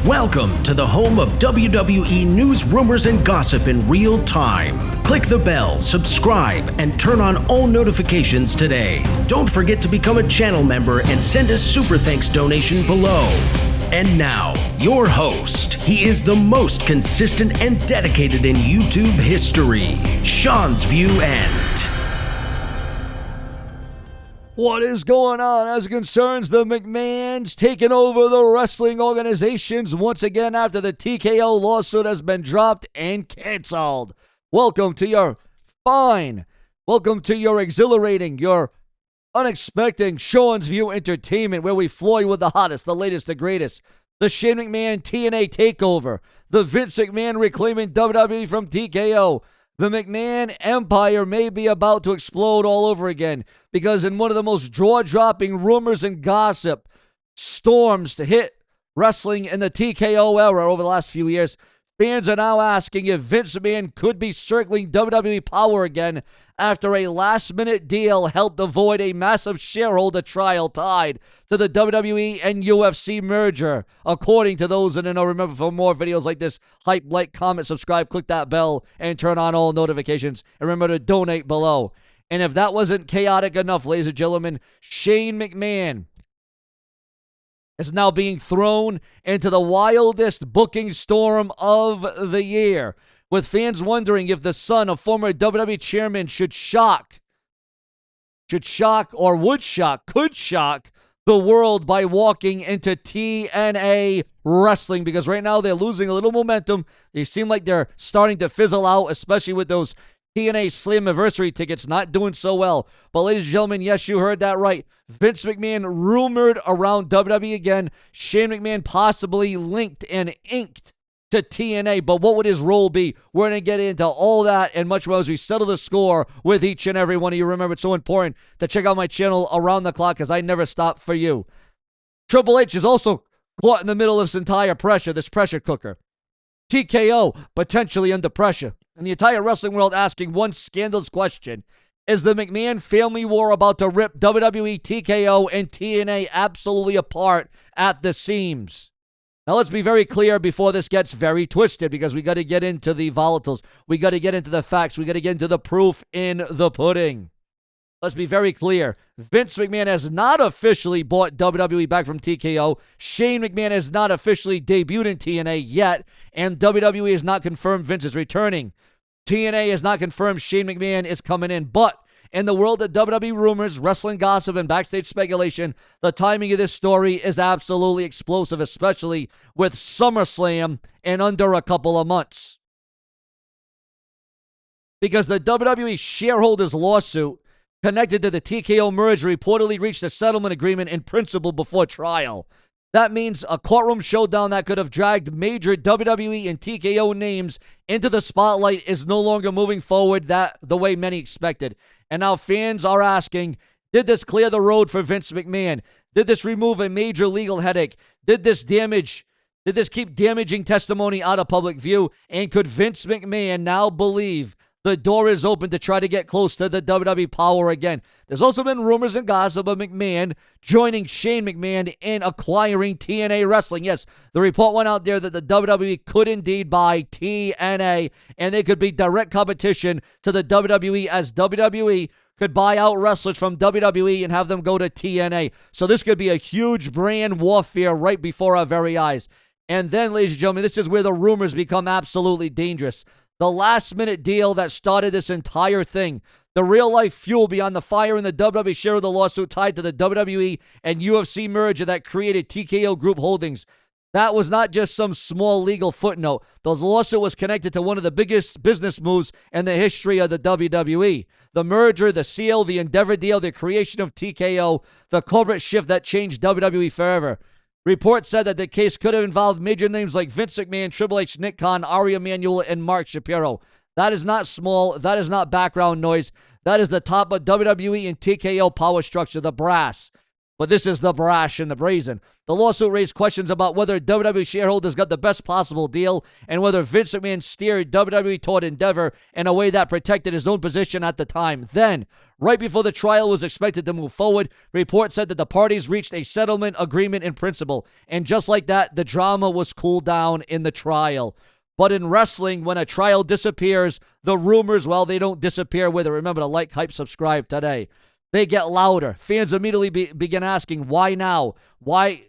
Welcome to the home of WWE news, rumors, and gossip in real time. Click the bell, subscribe, and turn on all notifications today. Don't forget to become a channel member and send a super thanks donation below. And now, your host. He is the most consistent and dedicated in YouTube history, SeanzViewEnt. What is going on as it concerns the McMahons taking over the wrestling organizations once again after the TKO lawsuit has been dropped and canceled? Welcome to your exhilarating, your unexpected Sean's View Entertainment, where we floor you with the hottest, the latest, the greatest. The Shane McMahon TNA takeover, the Vince McMahon reclaiming WWE from TKO. The McMahon empire may be about to explode all over again because in one of the most jaw-dropping rumors and gossip storms to hit wrestling in the TKO era over the last few years, fans are now asking if Vince McMahon could be circling WWE power again after a last-minute deal helped avoid a massive shareholder trial tied to the WWE and UFC merger. According to those in the know, remember, for more videos like this, hype, like, comment, subscribe, click that bell, and turn on all notifications. And remember to donate below. And if that wasn't chaotic enough, ladies and gentlemen, Shane McMahon is now being thrown into the wildest booking storm of the year, with fans wondering if the son of former WWE chairman could shock the world by walking into TNA wrestling, because right now they're losing a little momentum. They seem like they're starting to fizzle out, especially with those TNA Slammiversary tickets not doing so well. But ladies and gentlemen, yes, you heard that right. Vince McMahon rumored around WWE again. Shane McMahon possibly linked and inked to TNA. But what would his role be? We're going to get into all that and much more as we settle the score with each and every one of you. Remember, it's so important to check out my channel around the clock because I never stop for you. Triple H is also caught in the middle of this entire pressure, this pressure cooker. TKO potentially under pressure. And the entire wrestling world asking one scandalous question. Is the McMahon family war about to rip WWE, TKO, and TNA absolutely apart at the seams? Now, let's be very clear before this gets very twisted, because we got to get into the volatiles. We got to get into the facts. We got to get into the proof in the pudding. Let's be very clear. Vince McMahon has not officially bought WWE back from TKO. Shane McMahon has not officially debuted in TNA yet. And WWE has not confirmed Vince is returning. TNA has not confirmed Shane McMahon is coming in. But in the world of WWE rumors, wrestling gossip, and backstage speculation, the timing of this story is absolutely explosive, especially with SummerSlam in under a couple of months. Because the WWE shareholders lawsuit connected to the TKO merger reportedly reached a settlement agreement in principle before trial. That means a courtroom showdown that could have dragged major WWE and TKO names into the spotlight is no longer moving forward the way many expected. And now fans are asking, did this clear the road for Vince McMahon? Did this remove a major legal headache? Did this keep damaging testimony out of public view? And could Vince McMahon now believe the door is open to try to get close to the WWE power again? There's also been rumors and gossip of McMahon joining Shane McMahon in acquiring TNA Wrestling. Yes, the report went out there that the WWE could indeed buy TNA, and they could be direct competition to the WWE, as WWE could buy out wrestlers from WWE and have them go to TNA. So this could be a huge brand warfare right before our very eyes. And then, ladies and gentlemen, this is where the rumors become absolutely dangerous. The last-minute deal that started this entire thing, the real-life fuel beyond the fire in the WWE share of the lawsuit tied to the WWE and UFC merger that created TKO Group Holdings. That was not just some small legal footnote. The lawsuit was connected to one of the biggest business moves in the history of the WWE. The merger, the seal, the Endeavor deal, the creation of TKO, the corporate shift that changed WWE forever. Reports said that the case could have involved major names like Vince McMahon, Triple H, Nick Khan, Ari Emanuel, and Mark Shapiro. That is not small. That is not background noise. That is the top of WWE and TKO power structure, the brass. But this is the brash and the brazen. The lawsuit raised questions about whether WWE shareholders got the best possible deal and whether Vince McMahon steered WWE toward Endeavor in a way that protected his own position at the time. Then, right before the trial was expected to move forward, reports said that the parties reached a settlement agreement in principle. And just like that, the drama was cooled down in the trial. But in wrestling, when a trial disappears, the rumors, well, they don't disappear with it. Remember to like, hype, subscribe today. They get louder. Fans immediately begin asking, why now? Why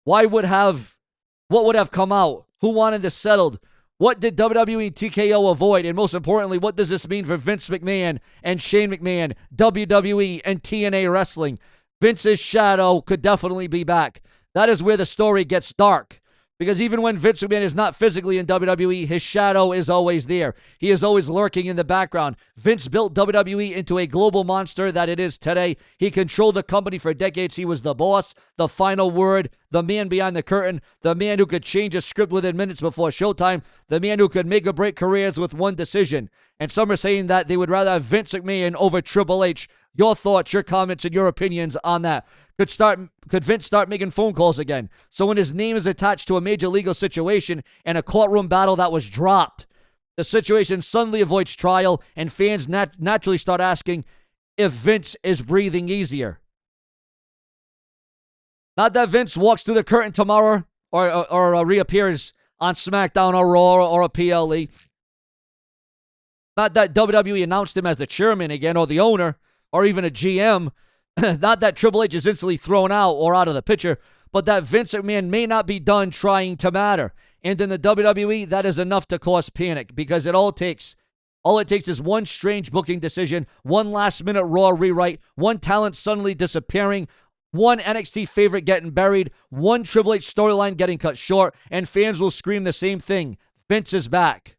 what would have come out? Who wanted this settled? What did WWE and TKO avoid? And most importantly, what does this mean for Vince McMahon and Shane McMahon, WWE and TNA wrestling? Vince's shadow could definitely be back. That is where the story gets dark. Because even when Vince McMahon is not physically in WWE, his shadow is always there. He is always lurking in the background. Vince built WWE into a global monster that it is today. He controlled the company for decades. He was the boss, the final word, the man behind the curtain, the man who could change a script within minutes before showtime, the man who could make or break careers with one decision. And some are saying that they would rather have Vince McMahon over Triple H. Your thoughts, your comments, and your opinions on that. Could Vince start making phone calls again? So when his name is attached to a major legal situation and a courtroom battle that was dropped, the situation suddenly avoids trial, and fans naturally start asking if Vince is breathing easier. Not that Vince walks through the curtain tomorrow or reappears on SmackDown or Raw or a PLE. Not that WWE announced him as the chairman again or the owner or even a GM. Not that Triple H is instantly thrown out or out of the picture, but that Vince McMahon may not be done trying to matter. And in the WWE, that is enough to cause panic because all it takes is one strange booking decision, one last-minute Raw rewrite, one talent suddenly disappearing, one NXT favorite getting buried, one Triple H storyline getting cut short, and fans will scream the same thing. Vince is back.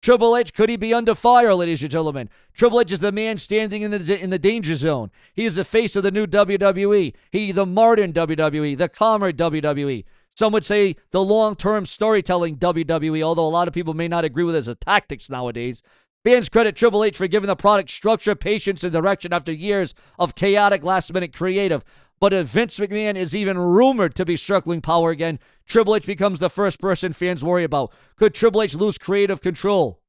Triple H, could he be under fire, ladies and gentlemen? Triple H is the man standing in the danger zone. He is the face of the new WWE. The modern WWE, the calmer WWE. Some would say the long-term storytelling WWE, although a lot of people may not agree with his tactics nowadays. Fans credit Triple H for giving the product structure, patience, and direction after years of chaotic last-minute creative. But if Vince McMahon is even rumored to be circling power again, Triple H becomes the first person fans worry about. Could Triple H lose creative control?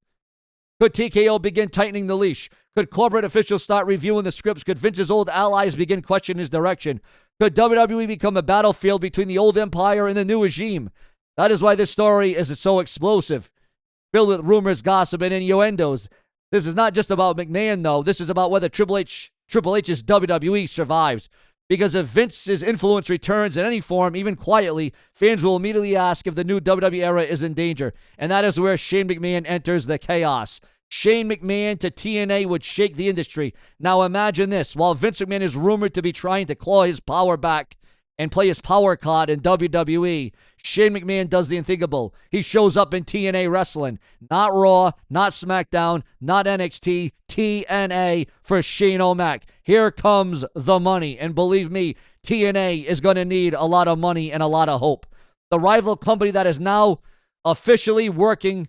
Could TKO begin tightening the leash? Could corporate officials start reviewing the scripts? Could Vince's old allies begin questioning his direction? Could WWE become a battlefield between the old empire and the new regime? That is why this story is so explosive, filled with rumors, gossip, and innuendos. This is not just about McMahon, though. This is about whether Triple H's WWE survives. Because if Vince's influence returns in any form, even quietly, fans will immediately ask if the new WWE era is in danger. And that is where Shane McMahon enters the chaos. Shane McMahon to TNA would shake the industry. Now imagine this. While Vince McMahon is rumored to be trying to claw his power back and play his power card in WWE, Shane McMahon does the unthinkable. He shows up in TNA wrestling. Not Raw, not SmackDown, not NXT, TNA for Shane O'Mac. Here comes the money. And believe me, TNA is going to need a lot of money and a lot of hope. The rival company that is now officially working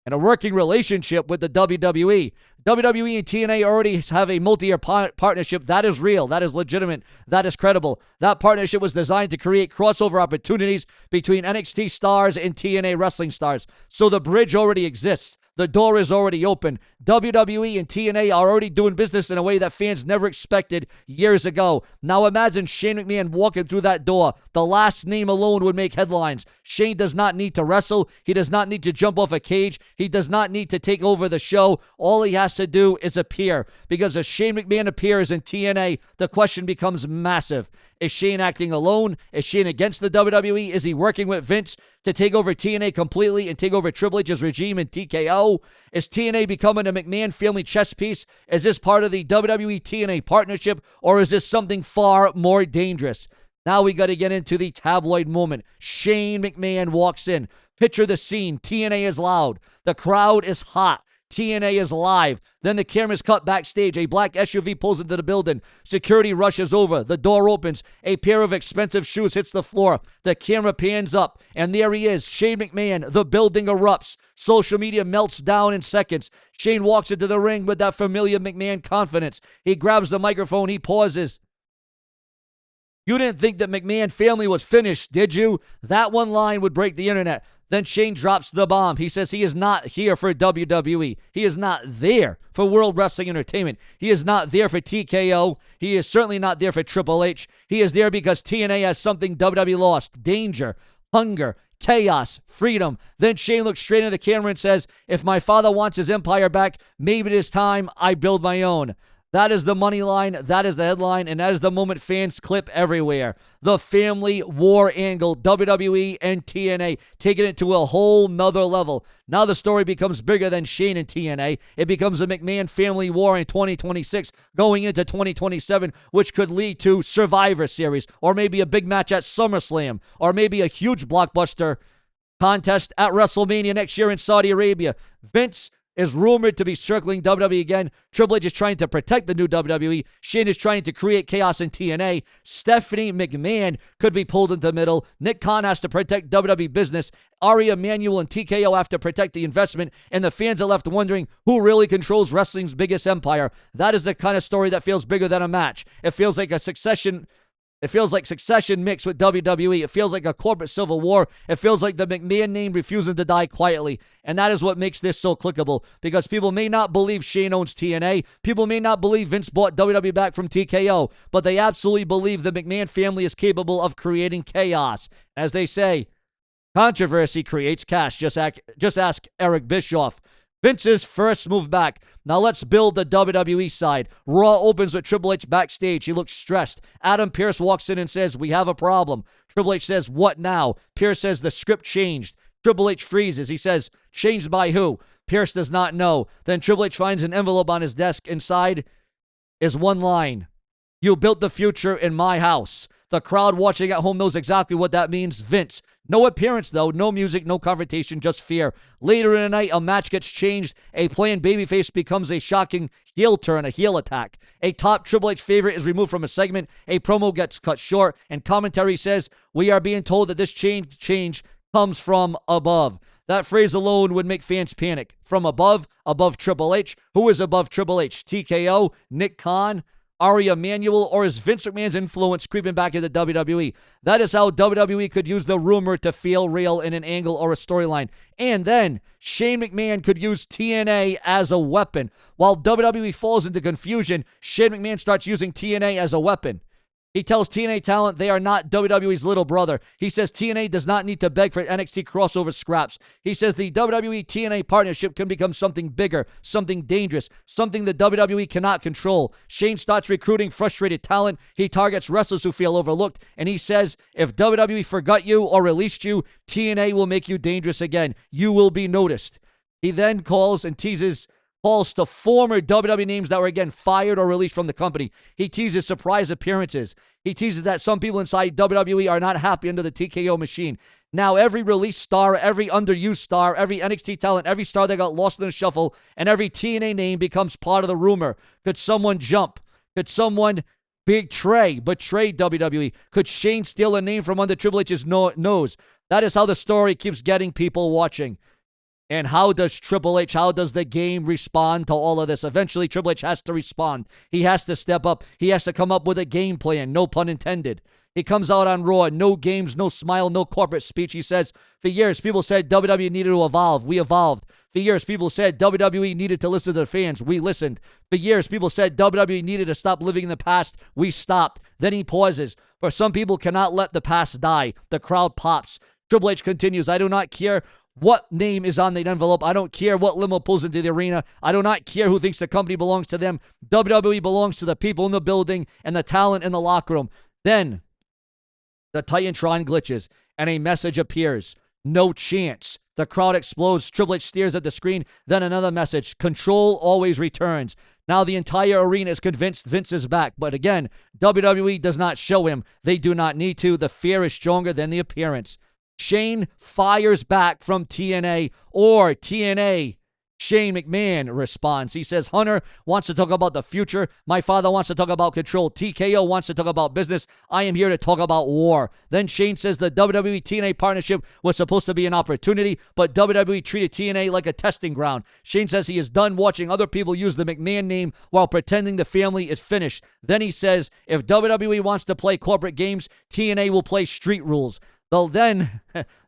in a working relationship with the WWE. WWE and TNA already have a multi-year partnership. That is real. That is legitimate. That is credible. That partnership was designed to create crossover opportunities between NXT stars and TNA wrestling stars. So the bridge already exists. The door is already open. WWE and TNA are already doing business in a way that fans never expected years ago. Now imagine Shane McMahon walking through that door. The last name alone would make headlines. Shane does not need to wrestle. He does not need to jump off a cage. He does not need to take over the show. All he has to do is appear. Because if Shane McMahon appears in TNA, the question becomes massive. Is Shane acting alone? Is Shane against the WWE? Is he working with Vince to take over TNA completely and take over Triple H's regime in TKO? Is TNA becoming a McMahon family chess piece? Is this part of the WWE-TNA partnership, or is this something far more dangerous? Now we got to get into the tabloid moment. Shane McMahon walks in. Picture the scene. TNA is loud. The crowd is hot. TNA is live. Then the cameras cut backstage. A black SUV pulls into the building. Security rushes over. The door opens. A pair of expensive shoes hits the floor. The camera pans up. And there he is, Shane McMahon. The building erupts. Social media melts down in seconds. Shane walks into the ring with that familiar McMahon confidence. He grabs the microphone. He pauses. You didn't think that McMahon family was finished, did you? That one line would break the internet. Then Shane drops the bomb. He says he is not here for WWE. He is not there for World Wrestling Entertainment. He is not there for TKO. He is certainly not there for Triple H. He is there because TNA has something WWE lost: danger, hunger, chaos, freedom. Then Shane looks straight into the camera and says, if my father wants his empire back, maybe it is time I build my own. That is the money line, that is the headline, and that is the moment fans clip everywhere. The family war angle, WWE and TNA, taking it to a whole nother level. Now the story becomes bigger than Shane and TNA. It becomes a McMahon family war in 2026, going into 2027, which could lead to Survivor Series, or maybe a big match at SummerSlam, or maybe a huge blockbuster contest at WrestleMania next year in Saudi Arabia. Vince is rumored to be circling WWE again. Triple H is trying to protect the new WWE. Shane is trying to create chaos in TNA. Stephanie McMahon could be pulled into the middle. Nick Khan has to protect WWE business. Ari Emanuel and TKO have to protect the investment. And the fans are left wondering who really controls wrestling's biggest empire. That is the kind of story that feels bigger than a match. It feels like a succession. It feels like Succession mixed with WWE. It feels like a corporate civil war. It feels like the McMahon name refusing to die quietly. And that is what makes this so clickable, because people may not believe Shane owns TNA. People may not believe Vince bought WWE back from TKO, but they absolutely believe the McMahon family is capable of creating chaos. As they say, controversy creates cash. Just ask Eric Bischoff. Vince's first move back. Now let's build the WWE side. Raw opens with Triple H backstage. He looks stressed. Adam Pearce walks in and says, we have a problem. Triple H says, what now? Pearce says, the script changed. Triple H freezes. He says, changed by who? Pearce does not know. Then Triple H finds an envelope on his desk. Inside is one line. You built the future in my house. The crowd watching at home knows exactly what that means. Vince. No appearance, though. No music, no confrontation, just fear. Later in the night, a match gets changed. A planned babyface becomes a shocking heel turn, a heel attack. A top Triple H favorite is removed from a segment. A promo gets cut short, and commentary says, we are being told that this change comes from above. That phrase alone would make fans panic. From above Triple H. Who is above Triple H? TKO? Nick Khan? Ari Emanuel, or is Vince McMahon's influence creeping back into WWE? That is how WWE could use the rumor to feel real in an angle or a storyline. And then Shane McMahon could use TNA as a weapon. While WWE falls into confusion, Shane McMahon starts using TNA as a weapon. He tells TNA talent they are not WWE's little brother. He says TNA does not need to beg for NXT crossover scraps. He says the WWE-TNA partnership can become something bigger, something dangerous, something the WWE cannot control. Shane starts recruiting frustrated talent. He targets wrestlers who feel overlooked, and he says, if WWE forgot you or released you, TNA will make you dangerous again. You will be noticed. He then calls to former WWE names that were again fired or released from the company. He teases surprise appearances. He teases that some people inside WWE are not happy under the TKO machine. Now every released star, every underused star, every NXT talent, every star that got lost in the shuffle, and every TNA name becomes part of the rumor. Could someone jump? Could someone betray WWE? Could Shane steal a name from under Triple H's nose? That is how the story keeps getting people watching. And how does Triple H, how does the game respond to all of this? Eventually, Triple H has to respond. He has to step up. He has to come up with a game plan, no pun intended. He comes out on Raw, no games, no smile, no corporate speech. He says, for years, people said WWE needed to evolve. We evolved. For years, people said WWE needed to listen to the fans. We listened. For years, people said WWE needed to stop living in the past. We stopped. Then he pauses. For some people cannot let the past die. The crowd pops. Triple H continues, I do not care what name is on the envelope. I don't care what limo pulls into the arena. I do not care who thinks the company belongs to them. WWE belongs to the people in the building and the talent in the locker room. Then the Titantron glitches and a message appears. No chance. The crowd explodes. Triple H stares at the screen. Then another message. Control always returns. Now the entire arena is convinced Vince is back. But again, WWE does not show him. They do not need to. The fear is stronger than the appearance. Shane fires back from TNA, or TNA Shane McMahon responds. He says, Hunter wants to talk about the future. My father wants to talk about control. TKO wants to talk about business. I am here to talk about war. Then Shane says the WWE-TNA partnership was supposed to be an opportunity, but WWE treated TNA like a testing ground. Shane says he is done watching other people use the McMahon name while pretending the family is finished. Then he says, if WWE wants to play corporate games, TNA will play street rules. Well, then,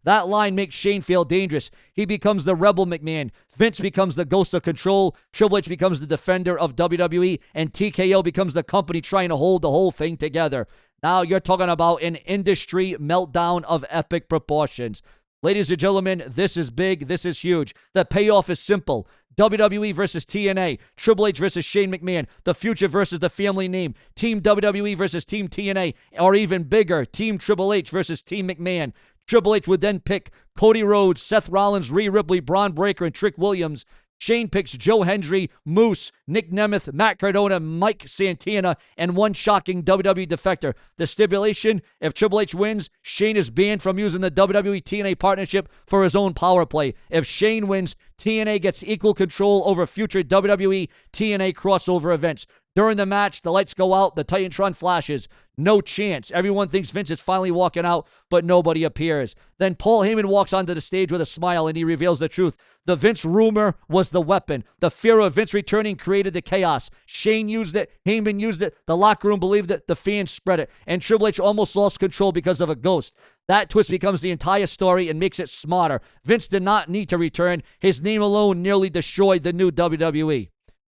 that line makes Shane feel dangerous. He becomes the rebel McMahon. Vince becomes the ghost of control. Triple H becomes the defender of WWE. And TKO becomes the company trying to hold the whole thing together. Now you're talking about an industry meltdown of epic proportions. Ladies and gentlemen, this is big. This is huge. The payoff is simple. WWE versus TNA, Triple H versus Shane McMahon, the future versus the family name, Team WWE versus Team TNA, or even bigger, Team Triple H versus Team McMahon. Triple H would then pick Cody Rhodes, Seth Rollins, Rhea Ripley, Braun Breaker, and Trick Williams. Shane picks Joe Hendry, Moose, Nick Nemeth, Matt Cardona, Mike Santana, and one shocking WWE defector. The stipulation, if Triple H wins, Shane is banned from using the WWE-TNA partnership for his own power play. If Shane wins, TNA gets equal control over future WWE-TNA crossover events. During the match, the lights go out, the Titantron flashes. No chance. Everyone thinks Vince is finally walking out, but nobody appears. Then Paul Heyman walks onto the stage with a smile, and he reveals the truth. The Vince rumor was the weapon. The fear of Vince returning created the chaos. Shane used it. Heyman used it. The locker room believed it. The fans spread it. And Triple H almost lost control because of a ghost. That twist becomes the entire story and makes it smarter. Vince did not need to return. His name alone nearly destroyed the new WWE.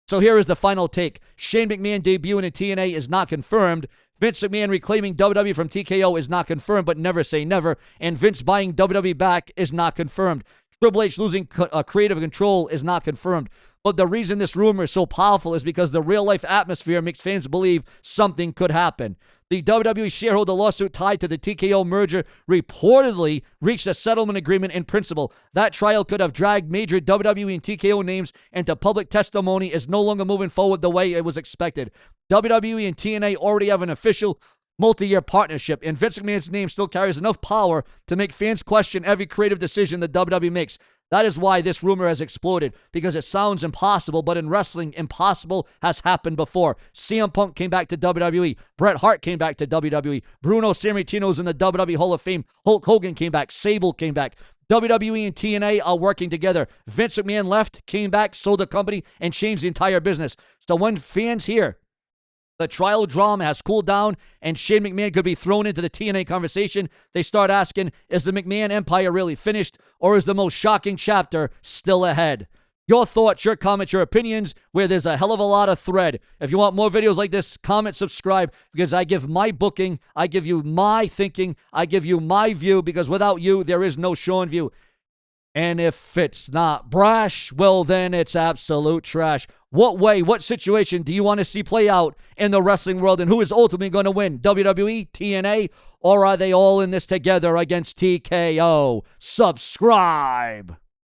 So here is the final take. Shane McMahon debuting in TNA is not confirmed. Vince McMahon reclaiming WWE from TKO is not confirmed, but never say never. And Vince buying WWE back is not confirmed. Triple H losing creative control is not confirmed. But the reason this rumor is so powerful is because the real-life atmosphere makes fans believe something could happen. The WWE shareholder lawsuit tied to the TKO merger reportedly reached a settlement agreement in principle. That trial could have dragged major WWE and TKO names into public testimony is no longer moving forward the way it was expected. WWE and TNA already have an official multi-year partnership, and Vince McMahon's name still carries enough power to make fans question every creative decision the WWE makes. That is why this rumor has exploded, because it sounds impossible, but in wrestling, impossible has happened before. CM Punk came back to WWE. Bret Hart came back to WWE. Bruno Sammartino's in the WWE Hall of Fame. Hulk Hogan came back. Sable came back. WWE and TNA are working together. Vince McMahon left, came back, sold the company, and changed the entire business. So when fans hear the trial drama has cooled down and Shane McMahon could be thrown into the TNA conversation, they start asking, is the McMahon empire really finished, or is the most shocking chapter still ahead? Your thoughts, your comments, your opinions, where there's a hell of a lot of thread. If you want more videos like this, comment, subscribe, because I give my booking, I give you my thinking, I give you my view, because without you, there is no Sean View. And if it's not brash, well, then it's absolute trash. What way, what situation do you want to see play out in the wrestling world, and who is ultimately going to win, WWE, TNA, or are they all in this together against TKO? Subscribe.